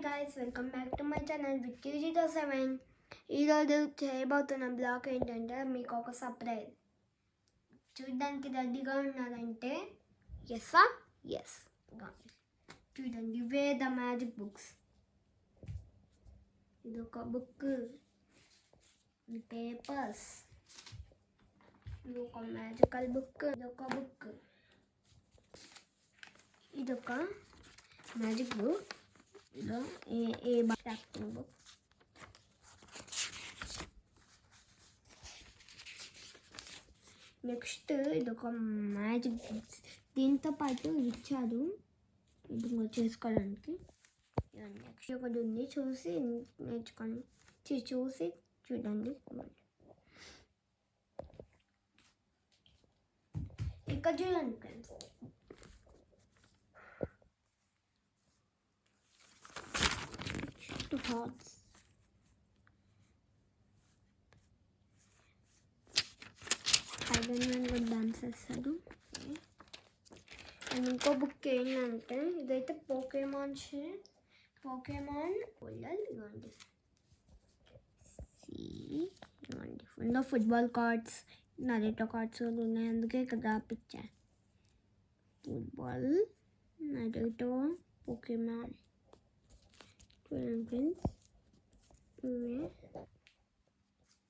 guys, welcome back to my channel with QG07. ఈరోజు చేయబోతున్న blog ఏంటంటే మీకు ఒక సర్ప్రైజ్. చూడడానికి రెడీగా ఉన్నారంటే ఎస్ చూడండి, ఇవే ద మ్యాజిక్ బుక్స్. ఇది ఒక బుక్, పేపర్స్, ఇది ఒక మ్యాజికల్ బుక్, ఇదొక మ్యాజిక్ బుక్, ఇదో ఏ యాక్టింగ్ బుక్. నెక్స్ట్ ఇదొక మ్యాజిక్ బుక్స్, దీంతో పాటు ఇచ్చారు ఇది చేసుకోవడానికి. నెక్స్ట్ ఒకటి ఉంది, చూసి నేర్చుకోండి, చూసి చూడండి. ఇక్కడ చూడండి ఫ్రెండ్స్, హార్ట్స్, స్పైడర్-మ్యాన్ కూడా డాన్స్ చేస్తాడు. అండ్ ఇంకో బుక్ ఏంటంటే ఇదైతే పోకేమాన్ ఇవ్వండి, ఇవ్వండి ఫుట్బాల్ కార్డ్స్, నరేటో కార్డ్స్ కూడా ఉన్నాయి, అందుకే ఇక్కడ రాపిచ్చా. Football, Naruto, Pokemon. ఫ్రెండ్స్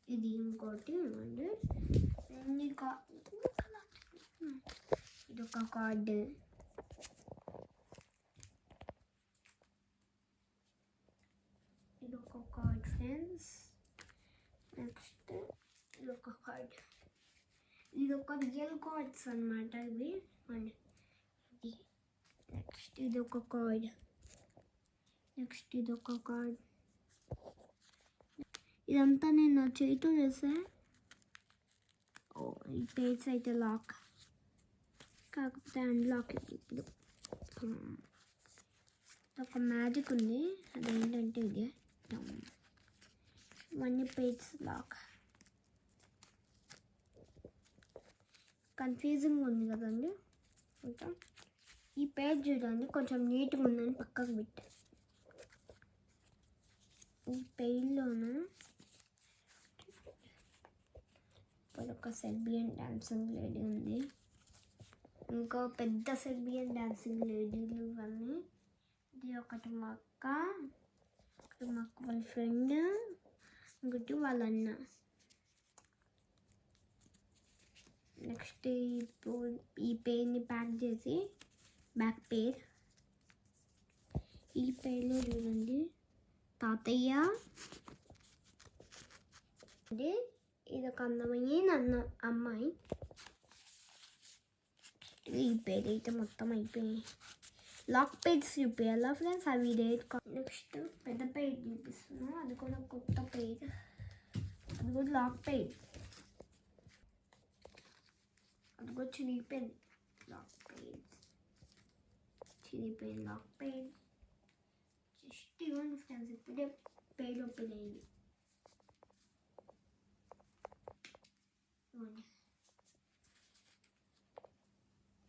ఇది ఇంకోటి ఇవ్వండి. ఇదొక కార్డు, ఫ్రెండ్స్. నెక్స్ట్ ఇదొక కార్డ్, ఇదొక రియల్ కార్డ్స్ అన్నమాట ఇవి. ఇది నెక్స్ట్ ఇదొక కార్డ్, నెక్స్ట్ ఇదొక కార్డ్. ఇదంతా నేను నా చేతితో చేసా. ఈ పేజ్ అయితే లాక్, కాకపోతే అన్లాక్. ఇప్పుడు ఒక మ్యాజిక్ ఉంది, అదేంటంటే ఇది ఇవన్నీ పేజ్ లాక్. కన్ఫ్యూజింగ్ ఉంది కదండి. ఇంకా ఈ పేజ్ చూడండి, కొంచెం నీట్గా ఉందని పక్కకు పెట్టా. ఈ పేజ్లోన ఒక సెర్బియన్ డాన్సింగ్ లేడీ ఉంది, ఇంకో పెద్ద సెర్బియన్ డాన్సింగ్ లేడీలు ఇవన్నీ. ఇది ఒకటి మా అక్క, వాళ్ళ ఫ్రెండ్, ఇంకోటి వాళ్ళ అన్న. నెక్స్ట్ ఈ పేర్ని ప్యాక్ చేసి బ్యాక్ పేర్. ఈ పేర్లో చూడండి, తాతయ్య. ఇది ఒక అందమైన అమ్మాయి. ఈ పేరు అయితే మొత్తం అయిపోయాయి. లాక్ పేజ్ చూపించాలా ఫ్రెండ్స్, అవి రేట్. నెక్స్ట్ పెద్ద పేజ్ చూపిస్తున్నా, అది కూడా కొత్త పేజ్, అది కూడా లాక్ పేజ్. అది కూడా చినిగిపోయింది lock page, lock page. Just ఇవ్వండి ఫ్రెండ్స్, ఇప్పుడే పేజ్ ఓపెన్ అయింది.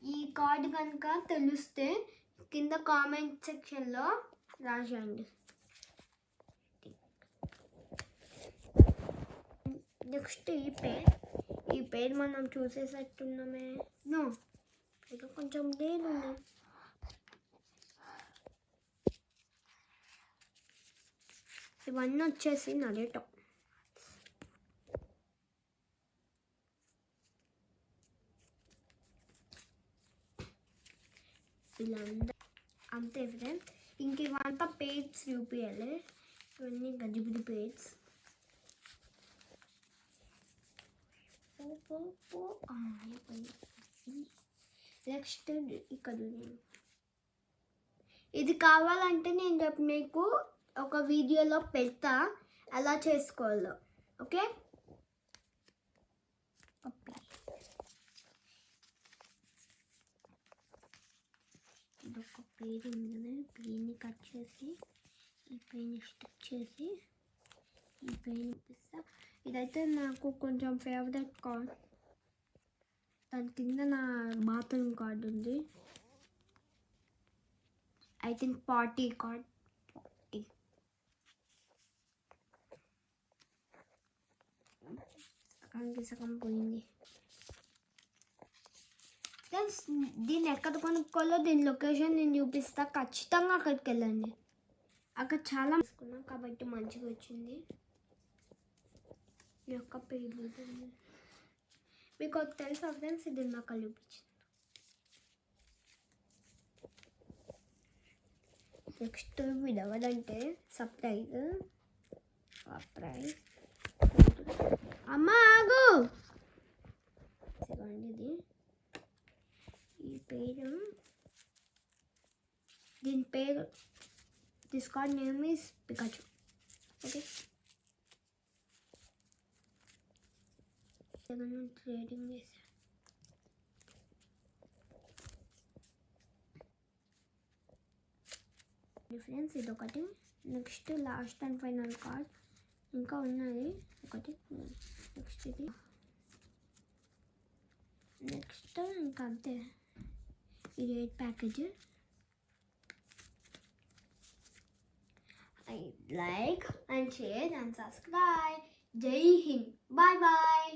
ఈ కార్డు కనుక తెలిస్తే కింద కామెంట్ సెక్షన్లో రాసేయండి. నెక్స్ట్ ఈ పేరు మనం చూసేసట్టున్నామే. ఇది కొంచెం లేదు. ఇవన్నీ వచ్చేసి నరేటో. వీళ్ళందరూ అంతే ఫ్రెండ్స్. ఇంక ఇవంతా పేజ్ చూపించాలి, ఇవన్నీ గజిబిడి పేజ్. నెక్స్ట్ ఇక్కడ ఇది కావాలంటే నేను రేపు మీకు ఒక వీడియోలో పెడతా ఎలా చేసుకోవాలో. ఓకే, ఇదొక పేరు ఉంది కదా, పేరుని కట్ చేసి ఈ పేరుని స్టిక్ చేసి ఈ పేరుని ఇప్పిస్తా. ఇదైతే నాకు కొంచెం ఫేవరెట్ కార్డ్. దాని కింద నా బాత్రూమ్ కార్డ్ ఉంది. I think party card. సగానికి సగం పోయింది. ఫ్రెండ్స్ దీన్ని ఎక్కడ కొనుక్కోవాలో దీని లొకేషన్ నేను చూపిస్తా, ఖచ్చితంగా అక్కడికి వెళ్ళండి. అక్కడ చాలా తీసుకున్నాం కాబట్టి మంచిగా వచ్చింది. ఈ యొక్క పేరు మీకు తెలుసా ఫ్రెండ్స్, ఇది నాకు చూపించింది. నెక్స్ట్ వీడు ఎవరంటే సర్ప్రైజ్. అమ్మా ఆగు. ఇది ఈ పేరు, దీని పేరు this card name is Pikachu. Okay, trading చేశాను. ఫ్రెండ్స్ ఇదొకటి. Next last and final card ఇంకా ఉన్నది ఒకటి. నెక్స్ట్ ఇది, నెక్స్ట్ ఇంకా అంతే. ఇది 8 package. Like and share and subscribe. Jai Hind. Bye bye.